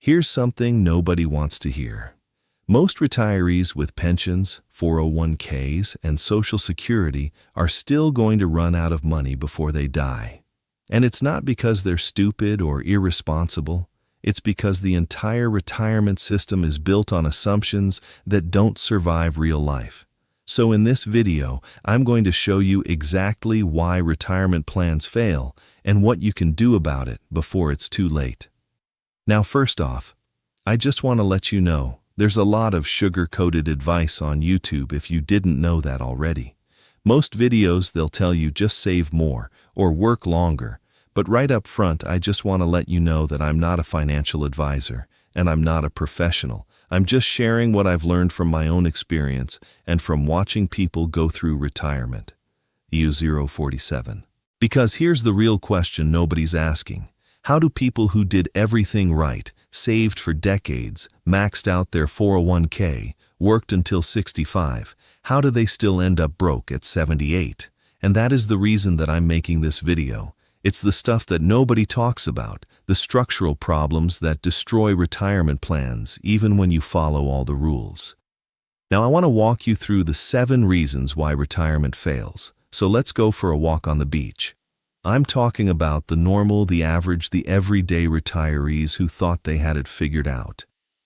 Here's something nobody wants to hear. Most retirees with pensions, 401ks, and Social Security are still going to run out of money before they die. And it's not because they're stupid or irresponsible. It's because the entire retirement system is built on assumptions that don't survive real life. So in this video, I'm going to show you exactly why retirement plans fail and what you can do about it before it's too late. Now, first off, I just want to let you know there's a lot of sugar-coated advice on YouTube if you didn't know that already. Most videos they'll tell you just save more or work longer, but right up front I just want to let you know that I'm not a financial advisor and I'm not a professional. I'm just sharing what I've learned from my own experience and from watching people go through retirement. EU047. Because here's the real question nobody's asking. How do people who did everything right, saved for decades, maxed out their 401k, worked until 65, how do they still end up broke at 78? And that is the reason that I'm making this video. It's the stuff that nobody talks about, the structural problems that destroy retirement plans even when you follow all the rules. Now I want to walk you through the 7 reasons why retirement fails. So let's go for a walk on the beach. I'm talking about the normal, the average, the everyday retirees who thought they had it figured out.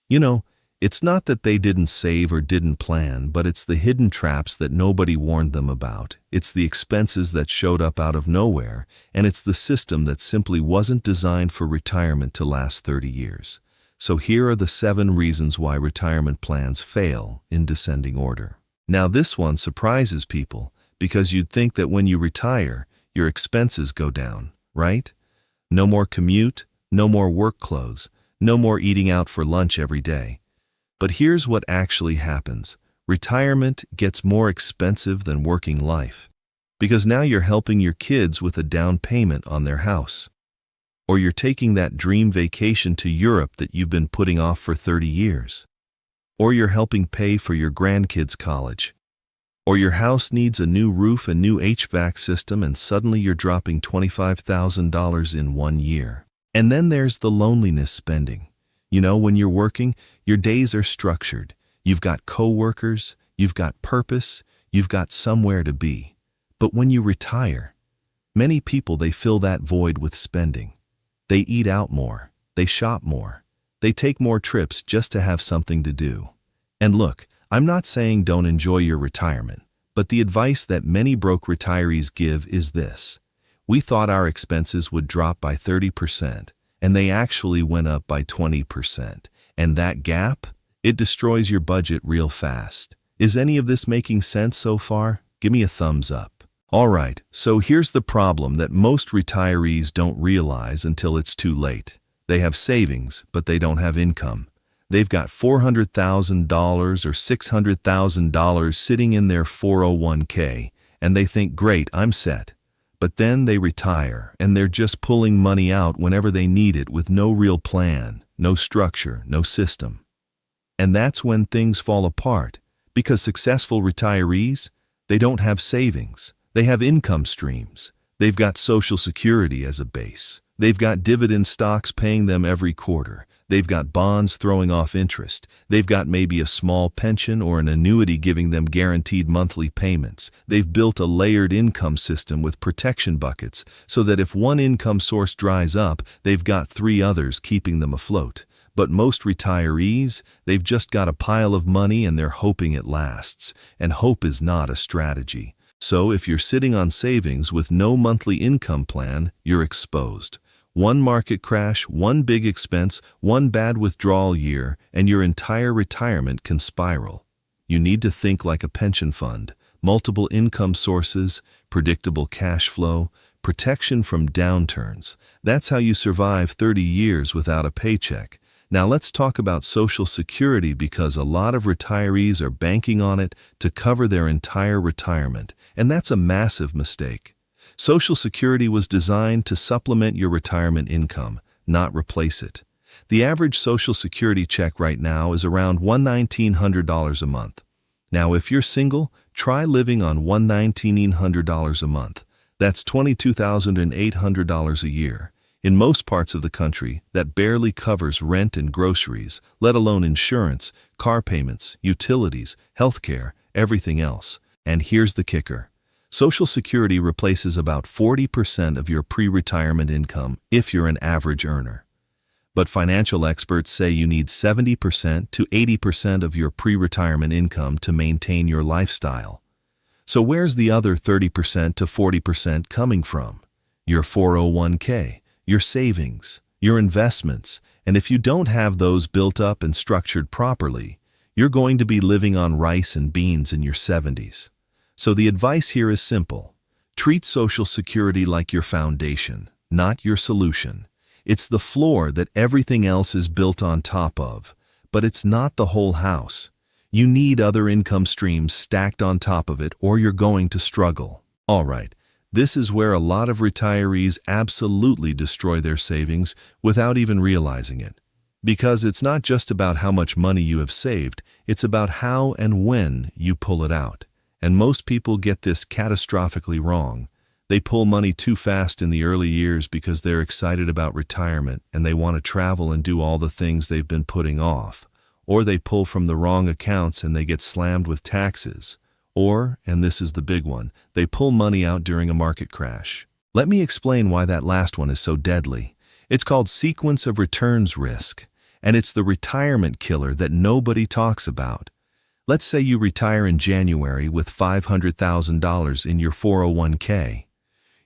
You know, it's not that they didn't save or didn't plan, but it's the hidden traps that nobody warned them about. It's the expenses that showed up out of nowhere, and it's the system that simply wasn't designed for retirement to last 30 years. So here are the 7 reasons why retirement plans fail in descending order. Now this one surprises people because you'd think that when you retire, your expenses go down, right? No more commute, no more work clothes, no more eating out for lunch every day. But here's what actually happens. Retirement gets more expensive than working life. Because now you're helping your kids with a down payment on their house. Or you're taking that dream vacation to Europe that you've been putting off for 30 years. Or you're helping pay for your grandkids' college. Or your house needs a new roof and new HVAC system and suddenly you're dropping $25,000 in 1 year. And then there's the loneliness spending. You know, when you're working, your days are structured. You've got coworkers, you've got purpose, you've got somewhere to be. But when you retire, many people, they fill that void with spending. They eat out more, they shop more, they take more trips just to have something to do. And look, I'm not saying don't enjoy your retirement, but the advice that many broke retirees give is this. We thought our expenses would drop by 30%, and they actually went up by 20%. And that gap, it destroys your budget real fast. Is any of this making sense so far? Give me a thumbs up. All right, so here's the problem that most retirees don't realize until it's too late. They have savings, but they don't have income. They've got $400,000 or $600,000 sitting in their 401k, and they think, great, I'm set. But then they retire, and they're just pulling money out whenever they need it with no real plan, no structure, no system. And that's when things fall apart, because successful retirees, they don't have savings. They have income streams. They've got Social Security as a base. They've got dividend stocks paying them every quarter. They've got bonds throwing off interest. They've got maybe a small pension or an annuity giving them guaranteed monthly payments. They've built a layered income system with protection buckets so that if one income source dries up, they've got 3 others keeping them afloat. But most retirees, they've just got a pile of money and they're hoping it lasts. And hope is not a strategy. So if you're sitting on savings with no monthly income plan, you're exposed. One market crash, one big expense, one bad withdrawal year, and your entire retirement can spiral. You need to think like a pension fund. Multiple income sources, predictable cash flow, protection from downturns. That's how you survive 30 years without a paycheck. Now let's talk about Social Security because a lot of retirees are banking on it to cover their entire retirement, and that's a massive mistake. Social Security was designed to supplement your retirement income, not replace it. The average Social Security check right now is around $1,900 a month. Now, if you're single, try living on $1,900 a month. That's $22,800 a year. In most parts of the country, that barely covers rent and groceries, let alone insurance, car payments, utilities, healthcare, everything else. And here's the kicker. Social Security replaces about 40% of your pre-retirement income if you're an average earner. But financial experts say you need 70% to 80% of your pre-retirement income to maintain your lifestyle. So where's the other 30% to 40% coming from? Your 401k, your savings, your investments, and if you don't have those built up and structured properly, you're going to be living on rice and beans in your 70s. So the advice here is simple. Treat Social Security like your foundation, not your solution. It's the floor that everything else is built on top of, but it's not the whole house. You need other income streams stacked on top of it or you're going to struggle. All right, this is where a lot of retirees absolutely destroy their savings without even realizing it. Because it's not just about how much money you have saved, it's about how and when you pull it out. And most people get this catastrophically wrong. They pull money too fast in the early years because they're excited about retirement and they want to travel and do all the things they've been putting off. Or they pull from the wrong accounts and they get slammed with taxes. Or, and this is the big one, they pull money out during a market crash. Let me explain why that last one is so deadly. It's called sequence of returns risk, and it's the retirement killer that nobody talks about. Let's say you retire in January with $500,000 in your 401k.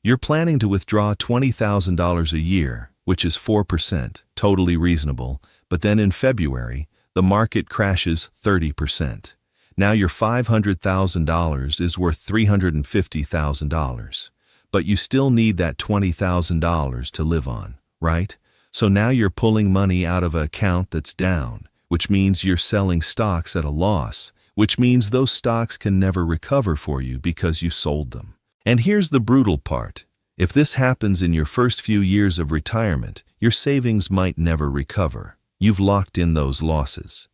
You're planning to withdraw $20,000 a year, which is 4%, totally reasonable, but then in February, the market crashes 30%. Now your $500,000 is worth $350,000, but you still need that $20,000 to live on, right? So now you're pulling money out of an account that's down, which means you're selling stocks at a loss, which means those stocks can never recover for you because you sold them. And here's the brutal part. If this happens in your first few years of retirement, your savings might never recover. You've locked in those losses.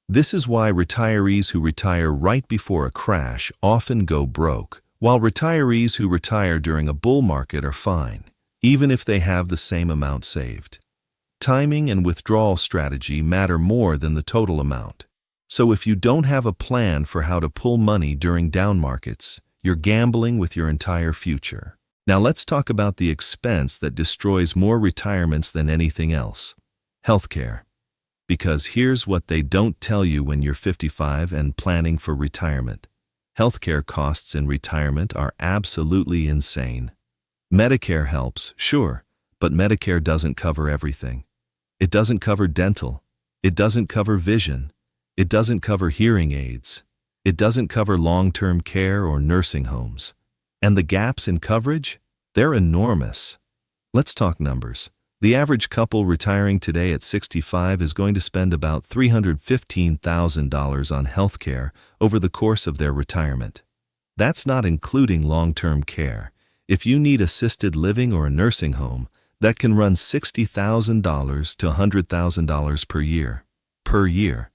This is why retirees who retire right before a crash often go broke, while retirees who retire during a bull market are fine, even if they have the same amount saved. Timing and withdrawal strategy matter more than the total amount. So if you don't have a plan for how to pull money during down markets, you're gambling with your entire future. Now let's talk about the expense that destroys more retirements than anything else. Healthcare. Because here's what they don't tell you when you're 55 and planning for retirement. Healthcare costs in retirement are absolutely insane. Medicare helps, sure, but Medicare doesn't cover everything. It doesn't cover dental. It doesn't cover vision. It doesn't cover hearing aids. It doesn't cover long-term care or nursing homes. And the gaps in coverage? They're enormous. Let's talk numbers. The average couple retiring today at 65 is going to spend about $315,000 on healthcare over the course of their retirement. That's not including long-term care. If you need assisted living or a nursing home, that can run $60,000 to $100,000 per year.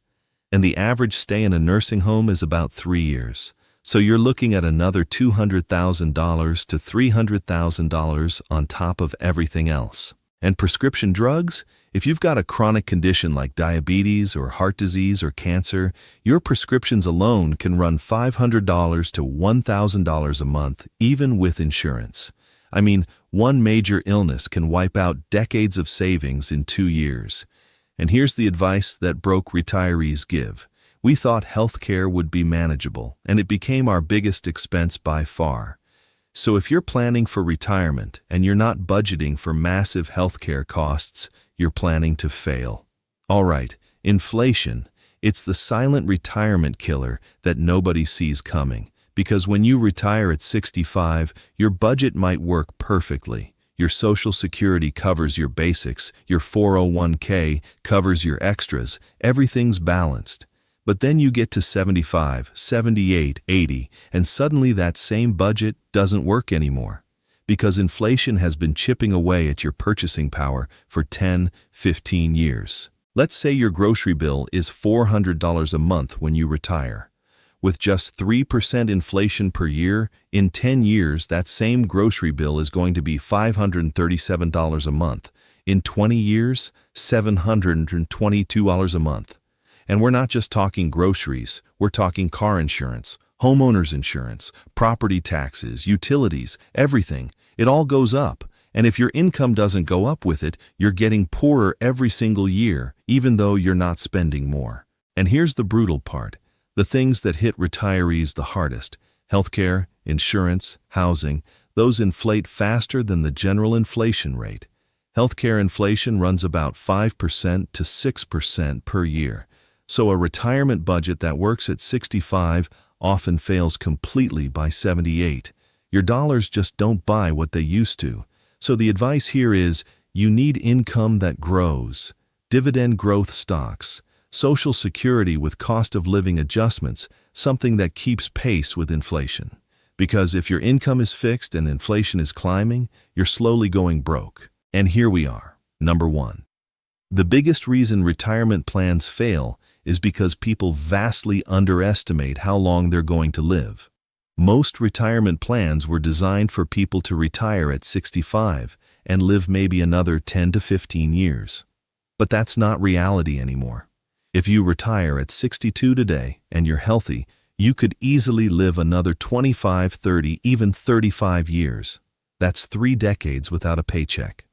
And the average stay in a nursing home is about 3 years. So you're looking at another $200,000 to $300,000 on top of everything else. And prescription drugs? If you've got a chronic condition like diabetes or heart disease or cancer, your prescriptions alone can run $500 to $1,000 a month, even with insurance. I mean, one major illness can wipe out decades of savings in 2 years. And here's the advice that broke retirees give. We thought healthcare would be manageable, and it became our biggest expense by far. So if you're planning for retirement and you're not budgeting for massive healthcare costs, you're planning to fail. All right, inflation. It's the silent retirement killer that nobody sees coming. Because when you retire at 65, your budget might work perfectly. Your Social Security covers your basics, your 401k covers your extras, everything's balanced. But then you get to 75, 78, 80, and suddenly that same budget doesn't work anymore. Because inflation has been chipping away at your purchasing power for 10, 15 years. Let's say your grocery bill is $400 a month when you retire. With just 3% inflation per year, in 10 years that same grocery bill is going to be $537 a month. In 20 years, $722 a month. And we're not just talking groceries, we're talking car insurance, homeowners insurance, property taxes, utilities, everything. It all goes up. And if your income doesn't go up with it, you're getting poorer every single year, even though you're not spending more. And here's the brutal part. The things that hit retirees the hardest, healthcare, insurance, housing, those inflate faster than the general inflation rate. Healthcare inflation runs about 5% to 6% per year. So a retirement budget that works at 65 often fails completely by 78. Your dollars just don't buy what they used to. So the advice here is, you need income that grows, dividend growth stocks, Social Security with cost of living adjustments, something that keeps pace with inflation. Because if your income is fixed and inflation is climbing, you're slowly going broke. And here we are. Number 1. The biggest reason retirement plans fail is because people vastly underestimate how long they're going to live. Most retirement plans were designed for people to retire at 65 and live maybe another 10 to 15 years. But that's not reality anymore. If you retire at 62 today and you're healthy, you could easily live another 25, 30, even 35 years. That's 3 decades without a paycheck.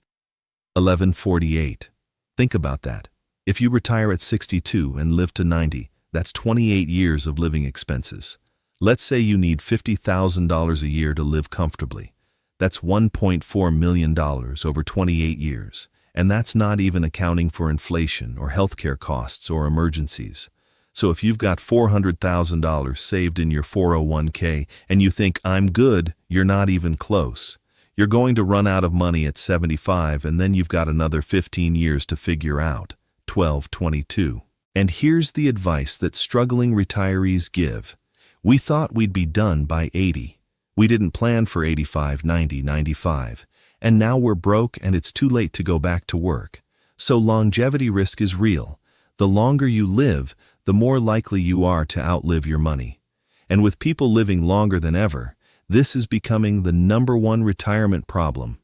1148. Think about that. If you retire at 62 and live to 90, that's 28 years of living expenses. Let's say you need $50,000 a year to live comfortably. That's $1.4 million over 28 years. And that's not even accounting for inflation or healthcare costs or emergencies. So if you've got $400,000 saved in your 401k and you think, I'm good, you're not even close. You're going to run out of money at 75 and then you've got another 15 years to figure out. 1222. And here's the advice that struggling retirees give. We thought we'd be done by 80. We didn't plan for 85, 90, 95. And now we're broke and it's too late to go back to work. So longevity risk is real. The longer you live, the more likely you are to outlive your money. And with people living longer than ever, this is becoming the #1 retirement problem.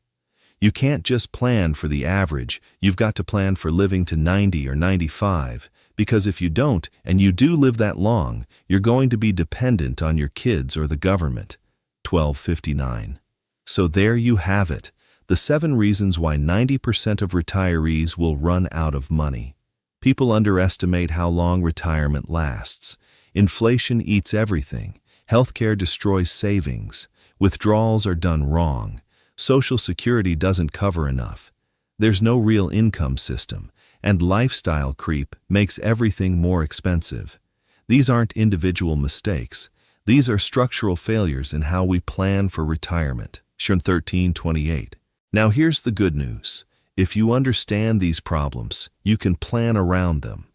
You can't just plan for the average, you've got to plan for living to 90 or 95, because if you don't, and you do live that long, you're going to be dependent on your kids or the government. 1259. So there you have it. The 7 reasons why 90% of retirees will run out of money. People underestimate how long retirement lasts. Inflation eats everything. Healthcare destroys savings. Withdrawals are done wrong. Social Security doesn't cover enough. There's no real income system. And lifestyle creep makes everything more expensive. These aren't individual mistakes. These are structural failures in how we plan for retirement. 1328. Now here's the good news. If you understand these problems, you can plan around them.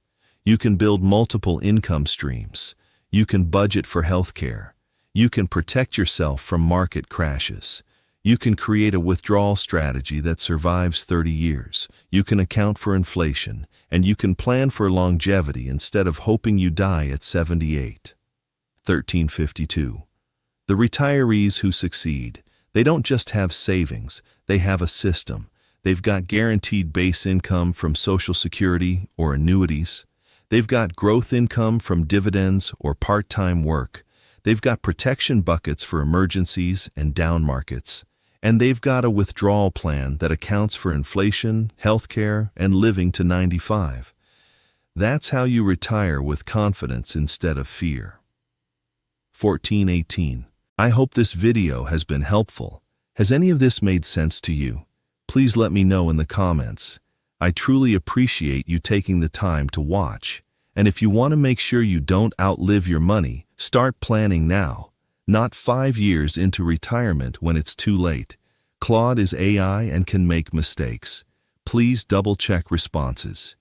You can build multiple income streams. You can budget for healthcare. You can protect yourself from market crashes. You can create a withdrawal strategy that survives 30 years. You can account for inflation, and you can plan for longevity instead of hoping you die at 78. 1352. The retirees who succeed, they don't just have savings, they have a system. They've got guaranteed base income from Social Security or annuities. They've got growth income from dividends or part-time work. They've got protection buckets for emergencies and down markets. And they've got a withdrawal plan that accounts for inflation, healthcare, and living to 95. That's how you retire with confidence instead of fear. 1418. I hope this video has been helpful. Has any of this made sense to you? Please let me know in the comments. I truly appreciate you taking the time to watch. And if you want to make sure you don't outlive your money, start planning now, not 5 years into retirement when it's too late. Claude is AI and can make mistakes. Please double-check responses.